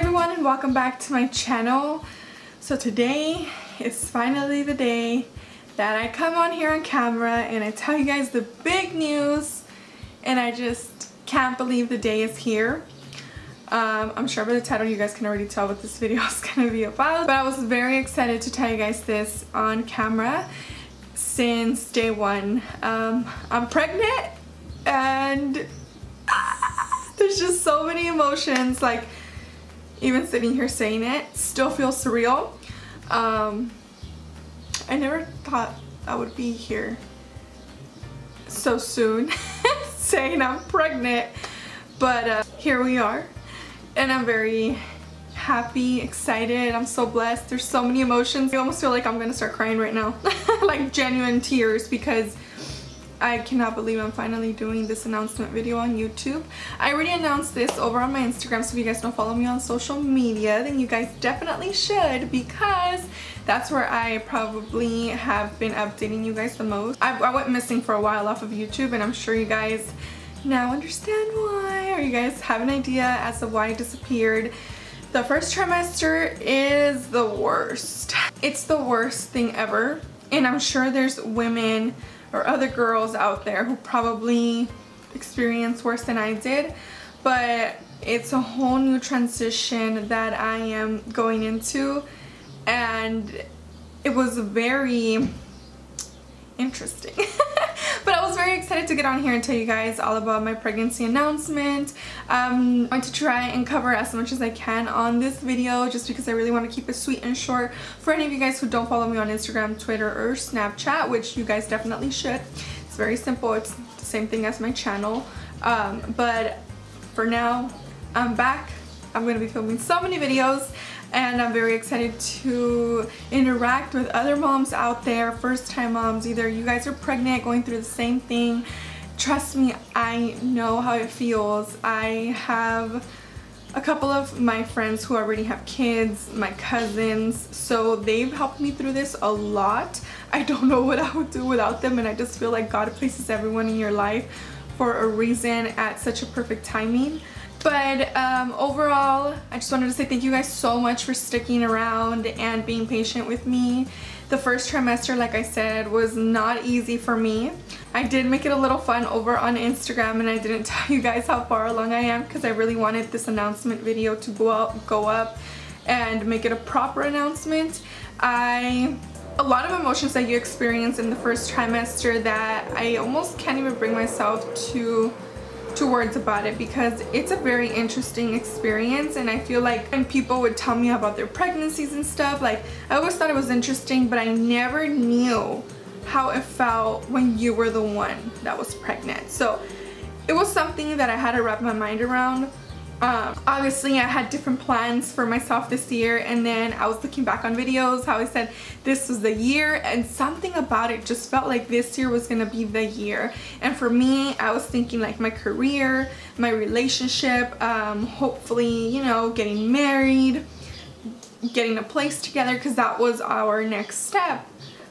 everyone, and welcome back to my channel. So today is finally the day that I come on here on camera and I tell you guys the big news, and I just can't believe the day is here. I'm sure by the title you guys can already tell what this video is going to be about, but I was very excited to tell you guys this on camera since day one. I'm pregnant, and there's just so many emotions. Like, even sitting here saying it still feels surreal. I never thought I would be here so soon saying I'm pregnant, but here we are, and I'm very happy, excited. I'm so blessed. There's so many emotions. I almost feel like I'm gonna start crying right now. Like genuine tears, because I cannot believe I'm finally doing this announcement video on YouTube. I already announced this over on my Instagram, so if you guys don't follow me on social media, then you guys definitely should, because that's where I probably have been updating you guys the most. I went missing for a while off of YouTube, and I'm sure you guys now understand why, or you guys have an idea as to why I disappeared. The first trimester is the worst. It's the worst thing ever, and I'm sure there's women or other girls out there who probably experienced worse than I did, but it's a whole new transition that I am going into, and it was very interesting. But I was very excited to get on here and tell you guys all about my pregnancy announcement. I'm going to try and cover as much as I can on this video, just because I really want to keep it sweet and short. For any of you guys who don't follow me on Instagram, Twitter, or Snapchat, which you guys definitely should, it's very simple. It's the same thing as my channel. But for now, I'm back. I'm going to be filming so many videos, and I'm very excited to interact with other moms out there, first-time moms. Either you guys are pregnant, going through the same thing. Trust me, I know how it feels. I have a couple of my friends who already have kids, my cousins, so they've helped me through this a lot. I don't know what I would do without them, and I just feel like God places everyone in your life for a reason at such a perfect timing. But overall, I just wanted to say thank you guys so much for sticking around and being patient with me. The first trimester, like I said, was not easy for me. I did make it a little fun over on Instagram, and I didn't tell you guys how far along I am, because I really wanted this announcement video to go up and make it a proper announcement. A lot of emotions that you experience in the first trimester that I almost can't even bring myself to words about it, because it's a very interesting experience. And I feel like when people would tell me about their pregnancies and stuff, like, I always thought it was interesting, but I never knew how it felt when you were the one that was pregnant. So it was something that I had to wrap my mind around. Obviously I had different plans for myself this year, and then I was looking back on videos how I said this was the year, and something about it just felt like this year was gonna be the year. And for me, I was thinking like my career, my relationship, hopefully, you know, getting married, getting a place together, because that was our next step.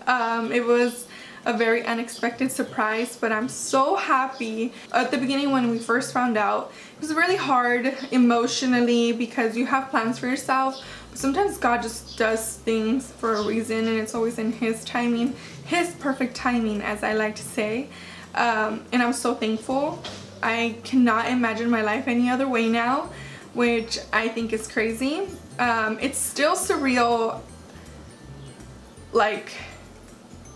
It was a very unexpected surprise, but I'm so happy. At the beginning, when we first found out, it was really hard emotionally, because you have plans for yourself, but sometimes God just does things for a reason, and it's always in His timing, His perfect timing, as I like to say. And I'm so thankful. I cannot imagine my life any other way now, which I think is crazy. It's still surreal. Like,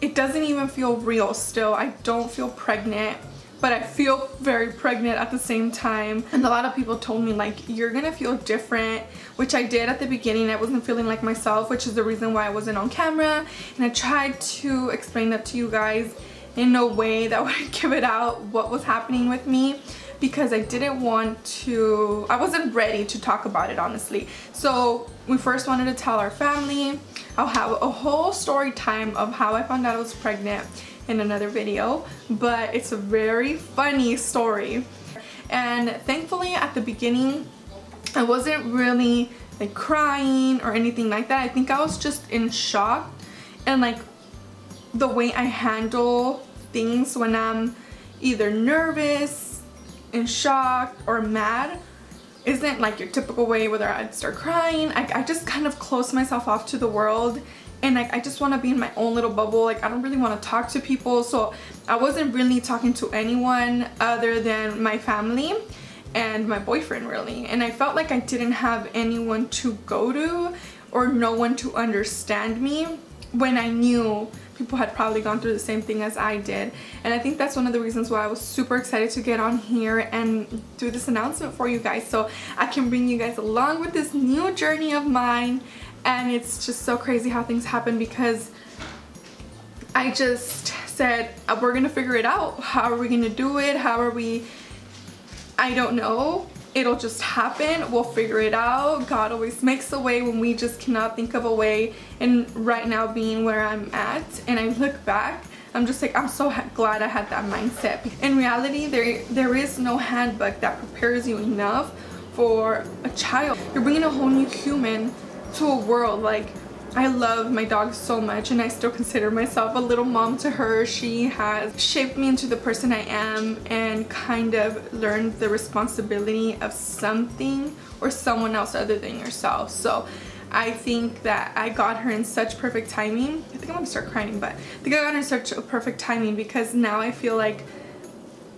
it doesn't even feel real still. I don't feel pregnant, but I feel very pregnant at the same time. And a lot of people told me, like, you're gonna feel different, which I did at the beginning. I wasn't feeling like myself, which is the reason why I wasn't on camera. And I tried to explain that to you guys in a way that would give it out what was happening with me, because I didn't want to, I wasn't ready to talk about it, honestly. So we first wanted to tell our family. I'll have a whole story time of how I found out I was pregnant in another video, but it's a very funny story. And thankfully at the beginning, I wasn't really like crying or anything like that. I think I was just in shock, and like the way I handle things when I'm either nervous, in shock, or mad, isn't like your typical way, whether I'd start crying. I just kind of close myself off to the world, and like I just want to be in my own little bubble. Like I don't really want to talk to people, so I wasn't really talking to anyone other than my family and my boyfriend, really. And I felt like I didn't have anyone to go to or no one to understand me, when I knew people had probably gone through the same thing as I did. And I think that's one of the reasons why I was super excited to get on here and do this announcement for you guys, so I can bring you guys along with this new journey of mine. And it's just so crazy how things happen, because I just said, we're gonna figure it out. How are we gonna do it? How are we? I don't know. It'll just happen. We'll figure it out. God always makes a way when we just cannot think of a way. And right now, being where I'm at, and I look back, I'm just like, I'm so glad I had that mindset. In reality, there is no handbook that prepares you enough for a child. You're bringing a whole new human to a world. Like, I love my dog so much, and I still consider myself a little mom to her. She has shaped me into the person I am, and kind of learned the responsibility of something or someone else other than yourself. So I think that I got her in such perfect timing. I think I'm gonna start crying, but I think I got her in such a perfect timing, because now I feel like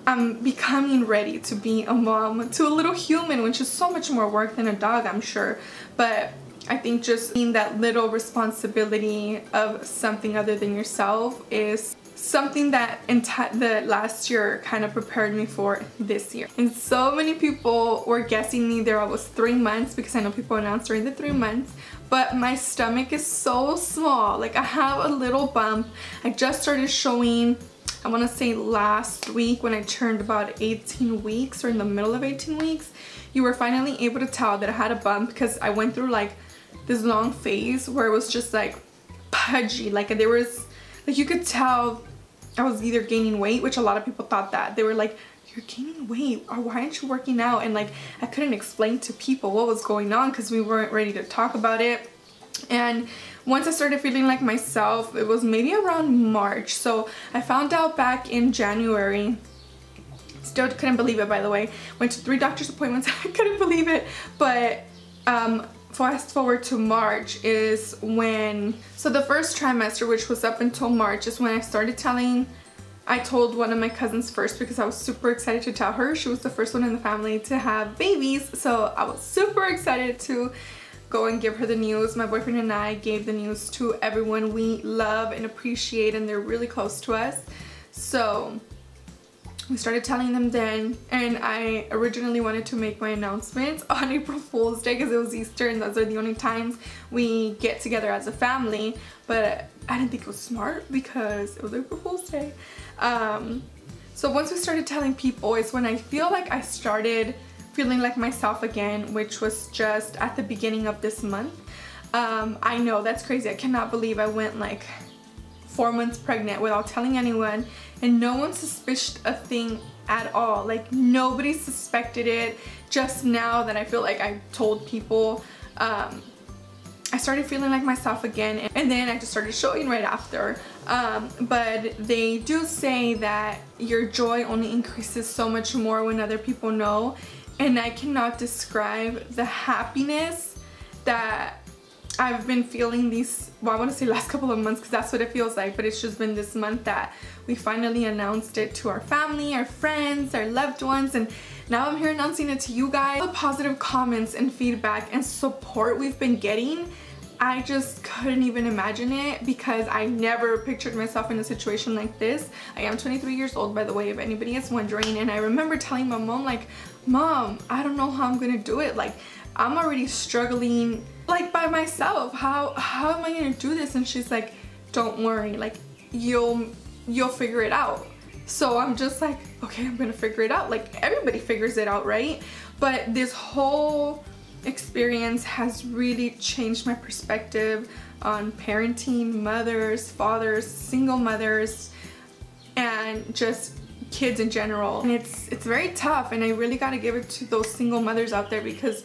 I'm becoming ready to be a mom to a little human, which is so much more work than a dog, I'm sure. But I think just being that little responsibility of something other than yourself is something that the last year kind of prepared me for this year. And so many people were guessing either I was 3 months, because I know people announced during the 3 months, but my stomach is so small. Like, I have a little bump. I just started showing, I want to say last week, when I turned about 18 weeks, or in the middle of 18 weeks, you were finally able to tell that I had a bump, because I went through like this long phase where it was just like pudgy. Like, there was, like, you could tell I was either gaining weight, which a lot of people thought that. They were like, you're gaining weight, or why aren't you working out? And like, I couldn't explain to people what was going on, because we weren't ready to talk about it. And once I started feeling like myself, it was maybe around March. So I found out back in January. Still couldn't believe it, by the way. Went to 3 doctor's appointments. I couldn't believe it. But fast forward to March is when, so the first trimester, which was up until March, is when I started telling, I told one of my cousins first, because I was super excited to tell her. She was the first one in the family to have babies, so I was super excited to go and give her the news. My boyfriend and I gave the news to everyone we love and appreciate, and they're really close to us. So we started telling them then, and I originally wanted to make my announcements on April Fool's Day, because it was Easter and those are the only times we get together as a family. But I didn't think it was smart, because it was April Fool's Day. So once we started telling people is when I feel like I started feeling like myself again, which was just at the beginning of this month. I know, that's crazy. I cannot believe I went like 4 months pregnant without telling anyone, and no one suspicious a thing at all. Like, nobody suspected it. Just now that I feel like I told people, I started feeling like myself again, and then I just started showing right after. But they do say that your joy only increases so much more when other people know, and I cannot describe the happiness that I've been feeling these, well, I want to say last couple of months, because that's what it feels like, but it's just been this month that we finally announced it to our family, our friends, our loved ones, and now I'm here announcing it to you guys. All the positive comments and feedback and support we've been getting, I just couldn't even imagine it, because I never pictured myself in a situation like this. I am 23 years old, by the way, if anybody is wondering, and I remember telling my mom, like, Mom, I don't know how I'm gonna do it. Like, I'm already struggling like by myself. How am I gonna do this? And she's like, don't worry, like, you'll figure it out. So I'm just like, okay, I'm gonna figure it out. Like, everybody figures it out, right? But this whole experience has really changed my perspective on parenting, mothers, fathers, single mothers, and just kids in general. And it's very tough, and I really got to give it to those single mothers out there, because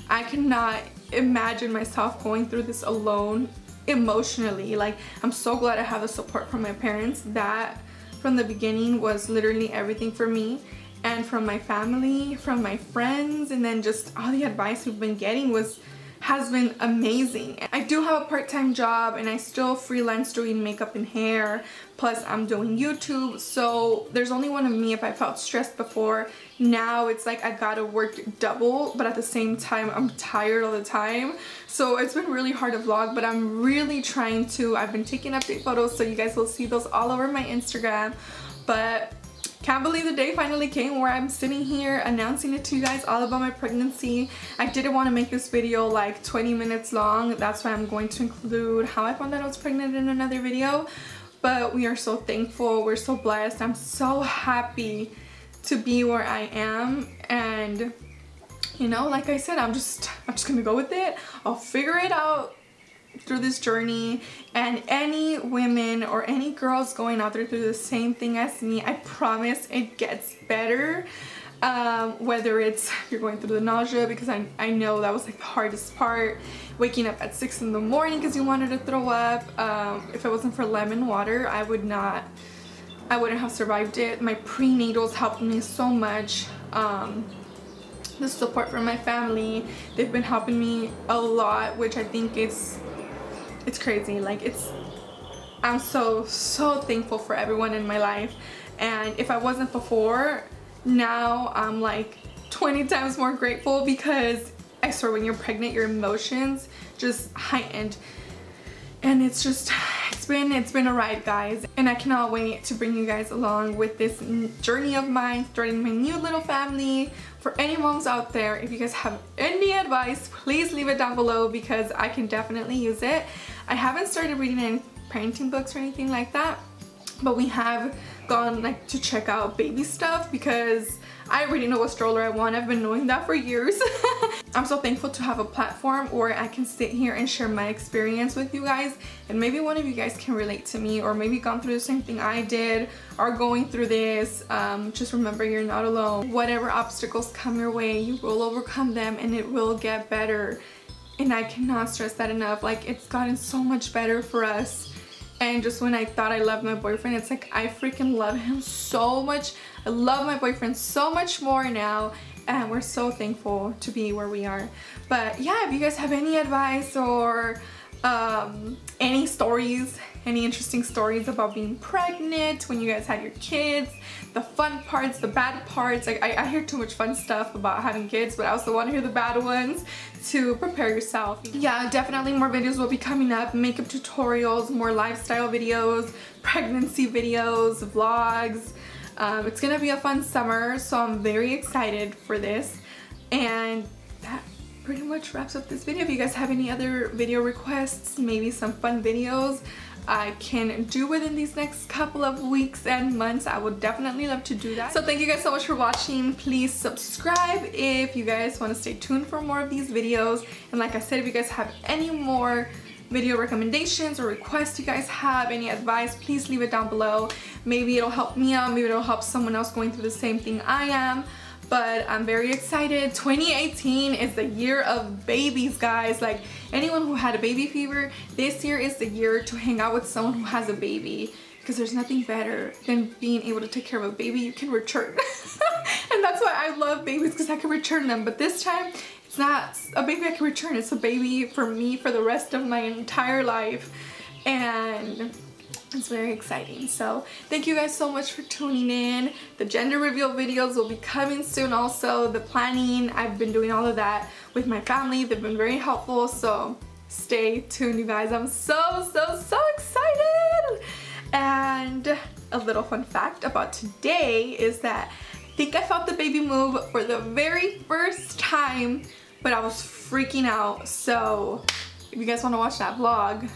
I cannot imagine myself going through this alone emotionally. Like, I'm so glad I have the support from my parents. That from the beginning was literally everything for me. and from my family, from my friends, and then just all the advice we've been getting has been amazing. I do have a part-time job and I still freelance doing makeup and hair, plus I'm doing YouTube, so there's only one of me. If I felt stressed before, now it's like I gotta work double, but at the same time I'm tired all the time, so it's been really hard to vlog, but I'm really trying to. I've been taking update photos, so you guys will see those all over my Instagram, but can't believe the day finally came where I'm sitting here announcing it to you guys all about my pregnancy. I didn't want to make this video like 20 minutes long. That's why I'm going to include how I found out I was pregnant in another video. But we are so thankful. We're so blessed. I'm so happy to be where I am. And you know, like I said, I'm just gonna go with it. I'll figure it out through this journey, and any women or any girls going out there through the same thing as me, I promise it gets better. Whether it's you're going through the nausea, because I know that was like the hardest part, waking up at 6 in the morning because you wanted to throw up. If it wasn't for lemon water, I wouldn't have survived it. My prenatals helped me so much. The support from my family, they've been helping me a lot, which I think it's crazy. Like, I'm so thankful for everyone in my life, and if I wasn't before, now I'm like 20 times more grateful, because I swear when you're pregnant your emotions just heightened, and it's been a ride, guys, and I cannot wait to bring you guys along with this journey of mine, starting my new little family. For any moms out there, if you guys have any advice, please leave it down below, because I can definitely use it. I haven't started reading any parenting books or anything like that, but we have gone like to check out baby stuff, because I already know what stroller I want. I've been knowing that for years. I'm so thankful to have a platform where I can sit here and share my experience with you guys, and maybe one of you guys can relate to me, or maybe gone through the same thing I did, or going through this. Just remember, you're not alone. Whatever obstacles come your way, you will overcome them, and it will get better. And I cannot stress that enough. Like, it's gotten so much better for us. And just when I thought I loved my boyfriend, it's like I freaking love him so much. I love my boyfriend so much more now, and we're so thankful to be where we are. But yeah, if you guys have any advice or any stories, any interesting stories about being pregnant, when you guys had your kids, the fun parts, the bad parts. Like, I hear too much fun stuff about having kids, but I also want to hear the bad ones to prepare yourself. Yeah, definitely more videos will be coming up, makeup tutorials, more lifestyle videos, pregnancy videos, vlogs. It's gonna be a fun summer, so I'm very excited for this. And that pretty much wraps up this video. If you guys have any other video requests, maybe some fun videos I can do within these next couple of weeks and months, I would definitely love to do that. So thank you guys so much for watching. Please subscribe if you guys want to stay tuned for more of these videos. And like I said, if you guys have any more video recommendations or requests, you guys have any advice, please leave it down below. Maybe it'll help me out, maybe it'll help someone else going through the same thing I am. But I'm very excited. 2018 is the year of babies, guys. Like, anyone who had a baby fever, this year is the year to hang out with someone who has a baby, because there's nothing better than being able to take care of a baby you can return. And that's why I love babies, because I can return them. But this time, it's not a baby I can return, it's a baby for me for the rest of my entire life. And it's very exciting. So thank you guys so much for tuning in. The gender reveal videos will be coming soon also. The planning, I've been doing all of that with my family. They've been very helpful, so stay tuned, you guys. I'm so excited. And a little fun fact about today is that I think I felt the baby move for the very first time, but I was freaking out. So if you guys want to watch that vlog,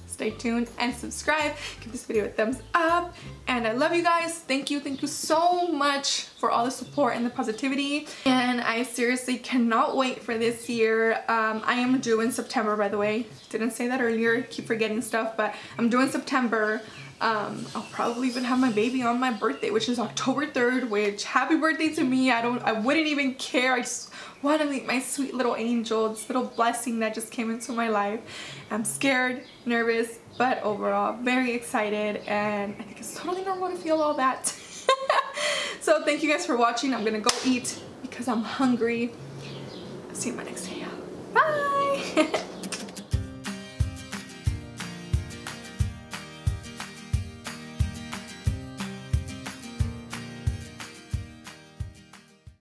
stay tuned and subscribe. Give this video a thumbs up, and I love you guys. Thank you so much for all the support and the positivity, and I seriously cannot wait for this year. I am due in September, by the way. Didn't say that earlier, keep forgetting stuff, but I'm due in September. I'll probably even have my baby on my birthday, which is October 3rd, which, happy birthday to me. I wouldn't even care. I just want to meet my sweet little angel, this little blessing that just came into my life. I'm scared, nervous, but overall very excited, and I think it's totally normal to feel all that. So thank you guys for watching. I'm gonna go eat because I'm hungry. See you in my next video. Bye.